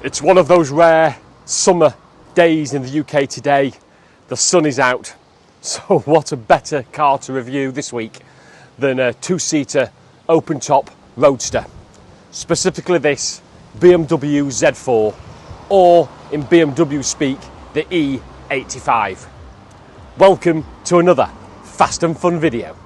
It's one of those rare summer days in the UK today. The sun is out, so what a better car to review this week than a two-seater open-top roadster. Specifically this BMW Z4, or in BMW speak, the E85. Welcome to another Fast and Fun video.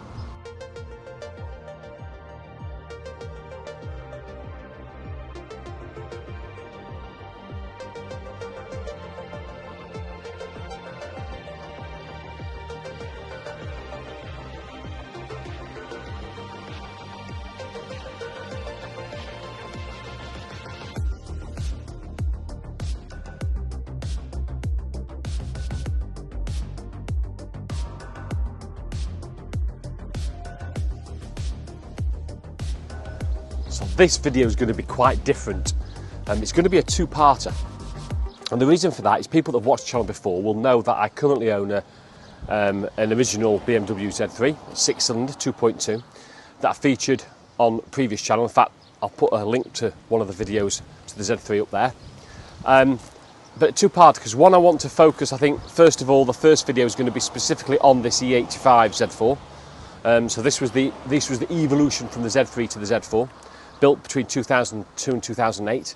So this video is going to be quite different. It's going to be a two-parter, and the reason for that is people that have watched the channel before will know that I currently own an original BMW Z3 6-cylinder 2.2 that I featured on previous channel. In fact, I'll put a link to one of the videos to the Z3 up there. But two-part, because one, I want to focus, I think, first of all, the first video is going to be specifically on this E85 Z4. So this was the evolution from the Z3 to the Z4. Built between 2002 and 2008.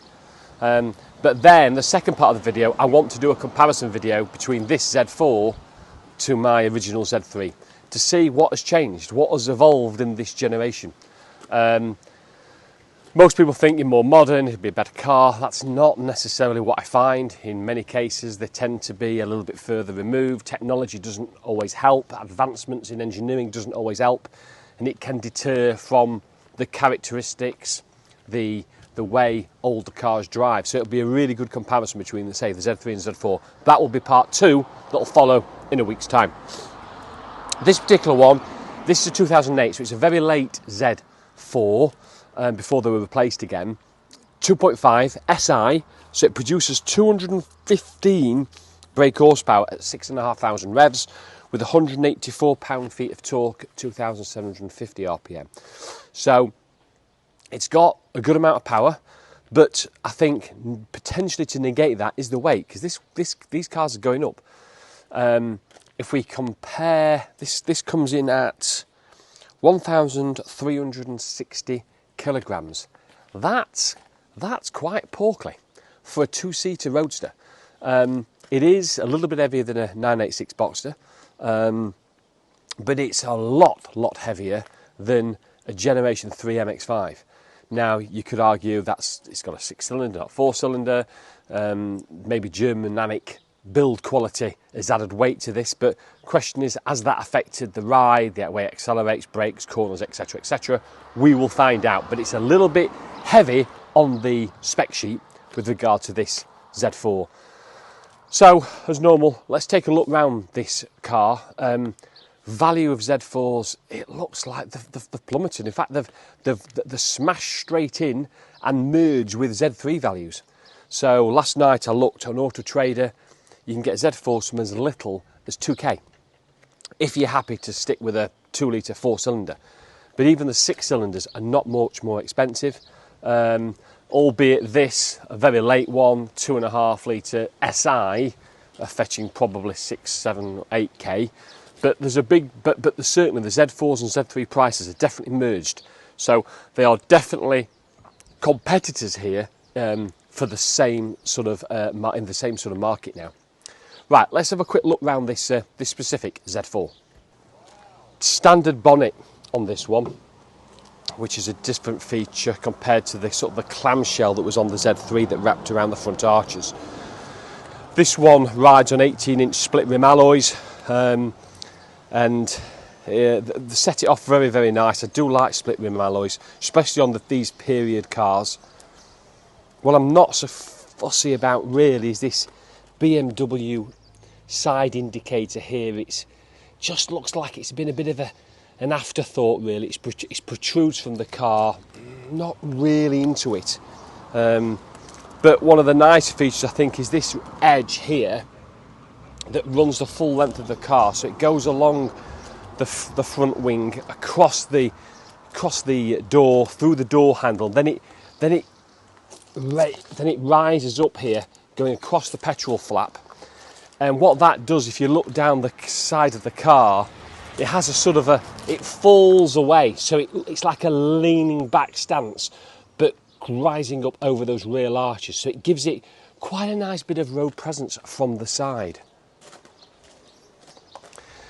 But then the second part of the video, I want to do a comparison video between this Z4 to my original Z3 to see what has changed, what has evolved in this generation. Most people think you're more modern, it'd be a better car. That's not necessarily what I find. In many cases, they tend to be a little bit further removed. Technology doesn't always help. Advancements in engineering doesn't always help, and it can deter from the characteristics, the way older cars drive. So it'll be a really good comparison between, say, the Z3 and Z4. That will be part two that'll follow in a week's time. This particular one, this is a 2008, so it's a very late Z4 before they were replaced again. 2.5 SI, so it produces 215 brake horsepower at 6,500 revs with 184 pound-feet of torque at 2,750 RPM. So it's got a good amount of power, but I think potentially to negate that is the weight, because these cars are going up. If we compare, this comes in at 1,360 kilograms. That's quite portly for a two-seater roadster. It is a little bit heavier than a 986 Boxster, but it's a lot heavier than a Generation 3 MX-5. Now, you could argue it's got a 6-cylinder, not 4-cylinder. Maybe Germanic build quality has added weight to this, but the question is, has that affected the ride, the way it accelerates, brakes, corners, etc., etc.? We will find out, but it's a little bit heavy on the spec sheet with regard to this Z4. So, as normal, let's take a look round this car. Value of Z4s, it looks like they've plummeted. In fact, they've smashed straight in and merged with Z3 values. So last night I looked on Auto Trader. You can get Z4s from as little as 2k if you're happy to stick with a 2-litre 4-cylinder. But even the 6-cylinders are not much more expensive, albeit this, a very late one, 2.5-litre SI, fetching probably 6, 7, 8k. But there's a big, but certainly the Z4s and Z3 prices are definitely merged. So they are definitely competitors here for the same sort of in the same sort of market now. Right, let's have a quick look around this this specific Z4. Standard bonnet on this one, which is a different feature compared to the sort of the clamshell that was on the Z3 that wrapped around the front arches. This one rides on 18-inch split rim alloys. And they set it off very nice. I do like split rim alloys, especially on these period cars. What I'm not so fussy about really is this BMW side indicator here. It just looks like it's been a bit of an afterthought really. It protrudes from the car, not really into it. But one of the nice features I think is this edge here that runs the full length of the car, so it goes along the front wing, across the door, through the door handle, then it it rises up here, going across the petrol flap. And what that does, if you look down the side of the car, it has a sort of it falls away. So it's like a leaning back stance, but rising up over those rear arches. So it gives it quite a nice bit of road presence from the side.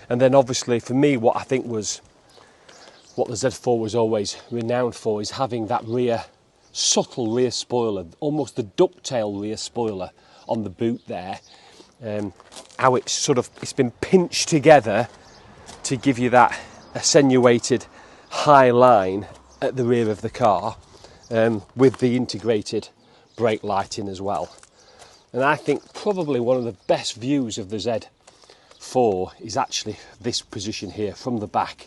And then obviously for me, what the Z4 was always renowned for is having that subtle rear spoiler, almost the ducktail rear spoiler on the boot there. How it's been pinched together to give you that attenuated high line at the rear of the car, with the integrated brake lighting as well. And I think probably one of the best views of the Z4 is actually this position here from the back.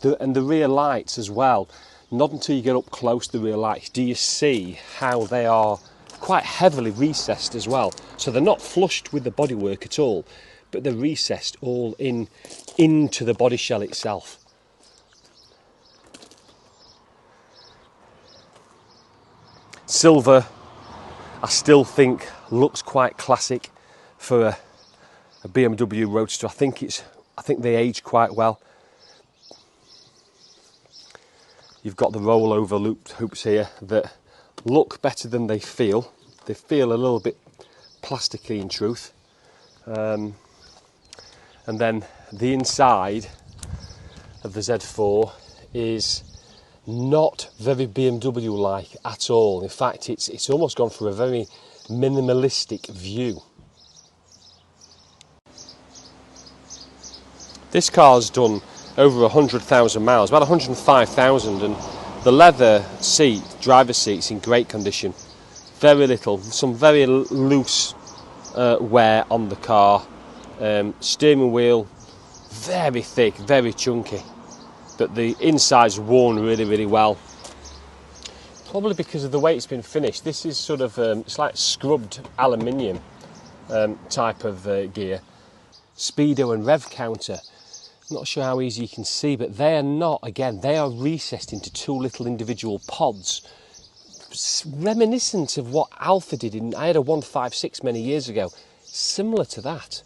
And the rear lights as well. Not until you get up close to the rear lights do you see how they are quite heavily recessed as well. So they're not flushed with the bodywork at all, but they're recessed all into the body shell itself. Silver, I still think looks quite classic for a BMW Roadster. I think they age quite well. You've got the rollover looped hoops here that look better than they feel. They feel a little bit plasticky in truth. And then the inside of the Z4 is not very BMW-like at all. In fact, it's almost gone for a very minimalistic view. This car's done over 100,000 miles, about 105,000, and the leather seat, driver's seat's in great condition. Very little, some very loose wear on the car. Steering wheel, very thick, very chunky, but the inside's worn really, really well. Probably because of the way it's been finished. This is sort of, it's like scrubbed aluminium type of gear. Speedo and rev counter. Not sure how easy you can see, but they are not, again, they are recessed into two little individual pods, reminiscent of what Alfa did I had a 156 many years ago, similar to that.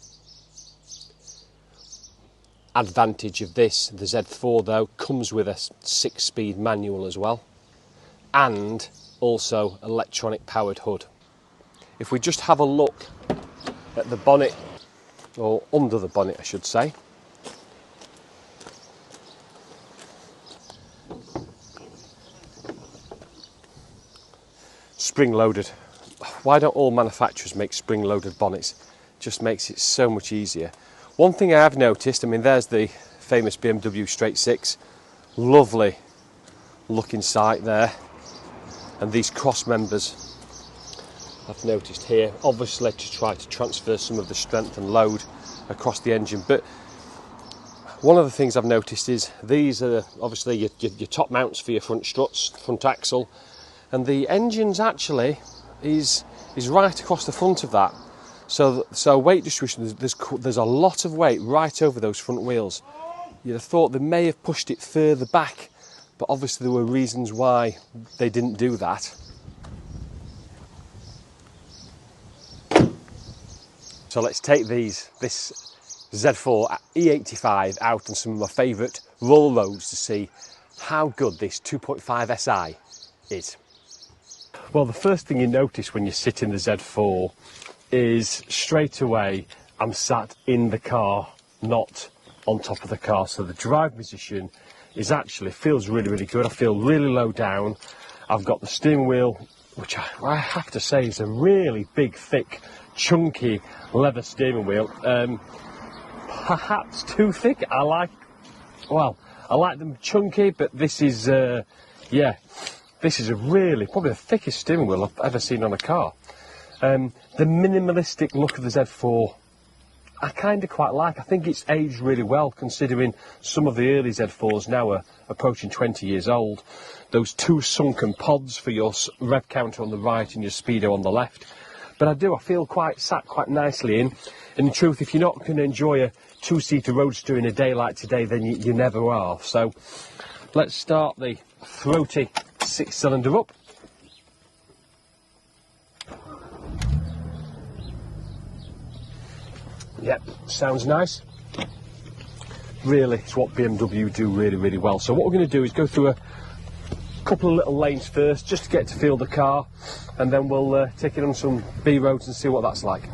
Advantage of this, the Z4 though, comes with a 6-speed manual as well, and also electronic powered hood. If we just have a look at the bonnet, or under the bonnet I should say, spring-loaded. Why don't all manufacturers make spring-loaded bonnets? It just makes it so much easier. One thing I have noticed, I mean, there's the famous BMW Straight 6. Lovely looking sight there. And these cross members I've noticed here, obviously to try to transfer some of the strength and load across the engine. But one of the things I've noticed is these are obviously your top mounts for your front struts, front axle. And the engine's actually is right across the front of that. So weight distribution, there's a lot of weight right over those front wheels. You'd have thought they may have pushed it further back, but obviously there were reasons why they didn't do that. So let's take this Z4 E85 out on some of my favourite roll roads to see how good this 2.5 SI is. Well, the first thing you notice when you sit in the Z4 is straight away I'm sat in the car, not on top of the car. So the drive position feels really, really good. I feel really low down. I've got the steering wheel, which I have to say is a really big, thick, chunky leather steering wheel. Perhaps too thick. I like them chunky, but this is, this is probably the thickest steering wheel I've ever seen on a car. The minimalistic look of the Z4, I kind of quite like. I think it's aged really well, considering some of the early Z4s now are approaching 20 years old. Those two sunken pods for your rev counter on the right and your speedo on the left. But I feel sat quite nicely in. In truth, if you're not going to enjoy a two-seater roadster in a day like today, then you never are. So let's start the throaty 6-cylinder up. Yep, sounds nice. Really, it's what BMW do really, really well. So what we're going to do is go through a couple of little lanes first, just to get to feel the car, and then we'll take it on some B roads and see what that's like.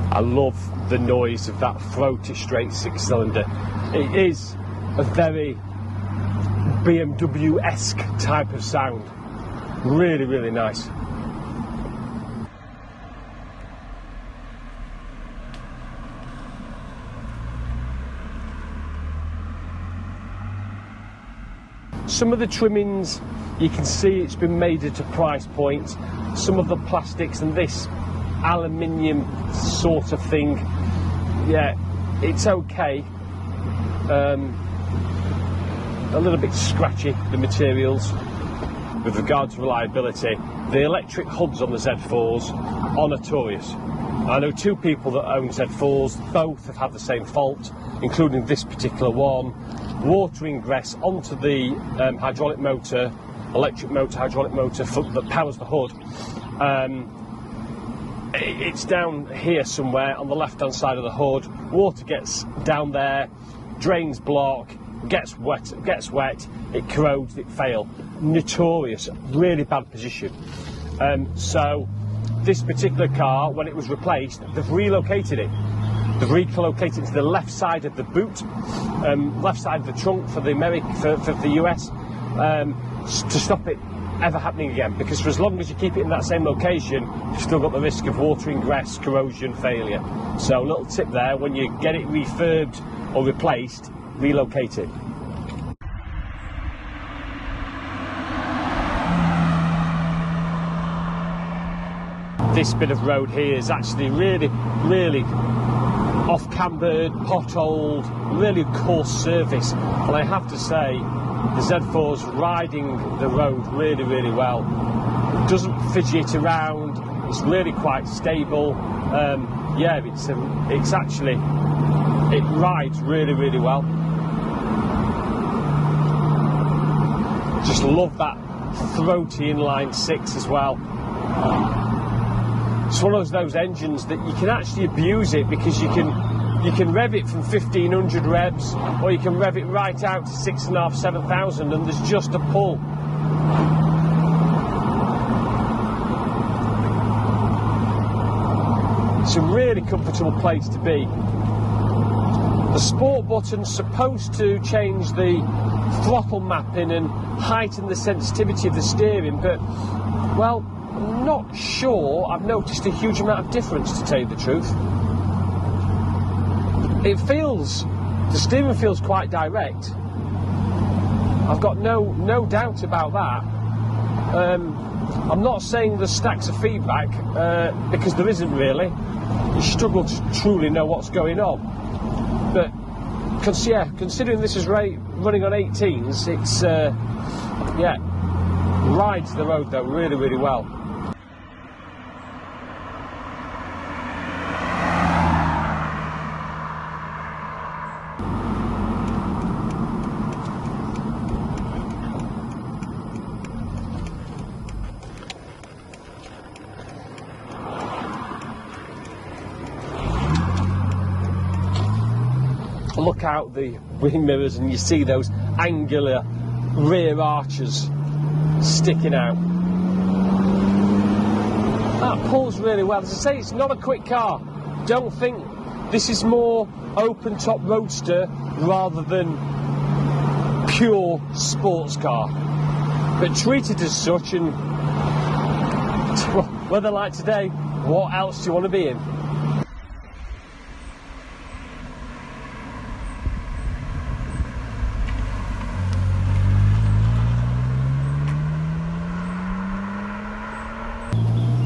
I love the noise of that throaty straight six-cylinder. It is a very BMW-esque type of sound. Really, really nice. Some of the trimmings, you can see it's been made at a price point. Some of the plastics and this aluminium sort of thing, yeah, it's okay. A little bit scratchy, the materials. With regard to reliability, the electric hubs on the Z4s are notorious. I know two people that own Z4s, both have had the same fault, including this particular one. Water ingress onto the hydraulic motor, electric motor, hydraulic motor that powers the hood. It's down here somewhere on the left hand side of the hood. Water gets down there, drains block, gets wet, it corrodes, it fails. Notorious, really bad position. So this particular car, when it was replaced, they've relocated it. They've relocated it to the left side of the boot, left side of the trunk for the US, to stop it ever happening again, because for as long as you keep it in that same location, you've still got the risk of water ingress, corrosion, failure. So a little tip there, when you get it refurbed or replaced, relocate it. This bit of road here is actually really, really off-cambered, potholed, really coarse surface, and I have to say the Z4's riding the road really, really well. It doesn't fidget around, it's really quite stable. Yeah, it's actually, it rides really, really well. Just love that throaty inline six as well. It's one of those engines that you can actually abuse it, because you can rev it from 1500 revs, or you can rev it right out to 6,500, 7,000, and there's just a pull. It's a really comfortable place to be. The sport button's supposed to change the throttle mapping and heighten the sensitivity of the steering, but, well, I'm not sure I've noticed a huge amount of difference, to tell you the truth. The steering feels quite direct. I've got no doubt about that. I'm not saying there's stacks of feedback, because there isn't really. You struggle to truly know what's going on. But considering this is running on 18s, it's yeah, rides the road though really, really well. Look out the wing mirrors and you see those angular rear arches sticking out. That pulls really well. As I say, it's not a quick car. Don't think this is more open top roadster rather than pure sports car, but treated as such. And weather like today, what else do you want to be in?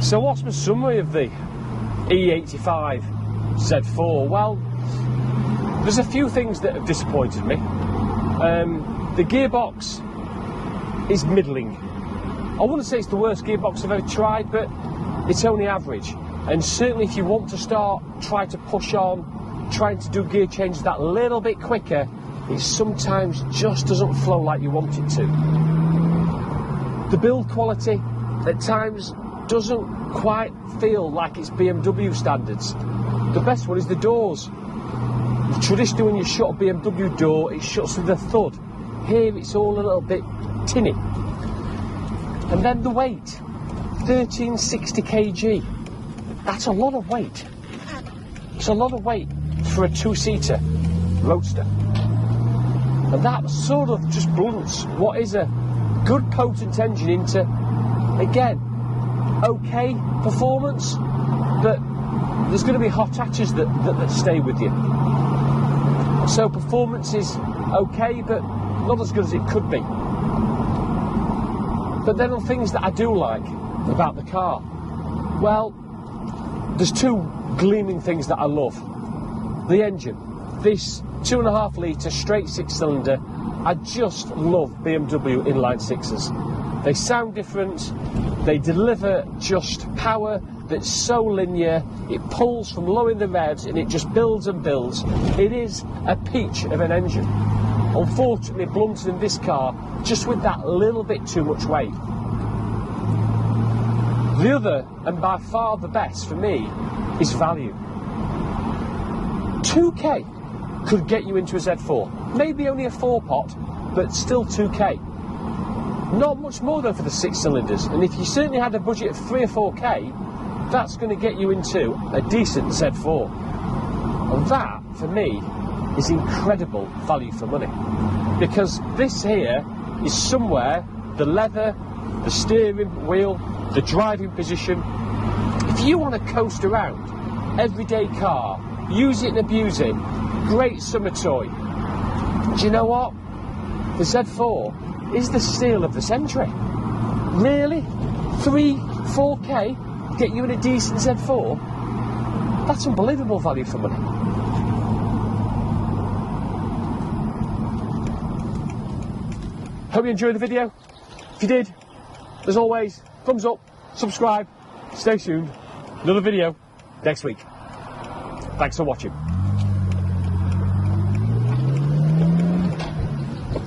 So what's my summary of the E85 Z4? Well, there's a few things that have disappointed me. The gearbox is middling. I wouldn't say it's the worst gearbox I've ever tried, but it's only average. And certainly if you want to start trying to push on, trying to do gear changes that little bit quicker, it sometimes just doesn't flow like you want it to. The build quality at times doesn't quite feel like it's BMW standards. The best one is the doors. Traditionally, when you shut a BMW door, it shuts with a thud. Here it's all a little bit tinny. And then the weight, 1360 kg. That's a lot of weight. It's a lot of weight for a two-seater roadster. And that sort of just blunts what is a good potent engine into, again, okay performance, but there's going to be hot hatches that stay with you. So performance is okay, but not as good as it could be. But then on things that I do like about the car, well, there's two gleaming things that I love. The engine, this 2.5 litre straight 6-cylinder. I just love BMW inline sixes. They sound different, they deliver just power that's so linear, it pulls from low in the revs and it just builds and builds. It is a peach of an engine. Unfortunately blunted in this car just with that little bit too much weight. The other, and by far the best for me, is value. 2k could get you into a Z4. Maybe only a 4-pot, but still 2k. Not much more though for the 6-cylinders, and if you certainly had a budget of 3 or 4k, that's going to get you into a decent Z4. And that, for me, is incredible value for money. Because this here is somewhere, the leather, the steering wheel, the driving position. If you want to coast around, everyday car, use it and abuse it, great summer toy. Do you know what? The Z4 is the steal of the century. Really? 3, 4k get you in a decent Z4? That's unbelievable value for money. Hope you enjoyed the video. If you did, as always, thumbs up, subscribe, stay tuned. Another video next week. Thanks for watching.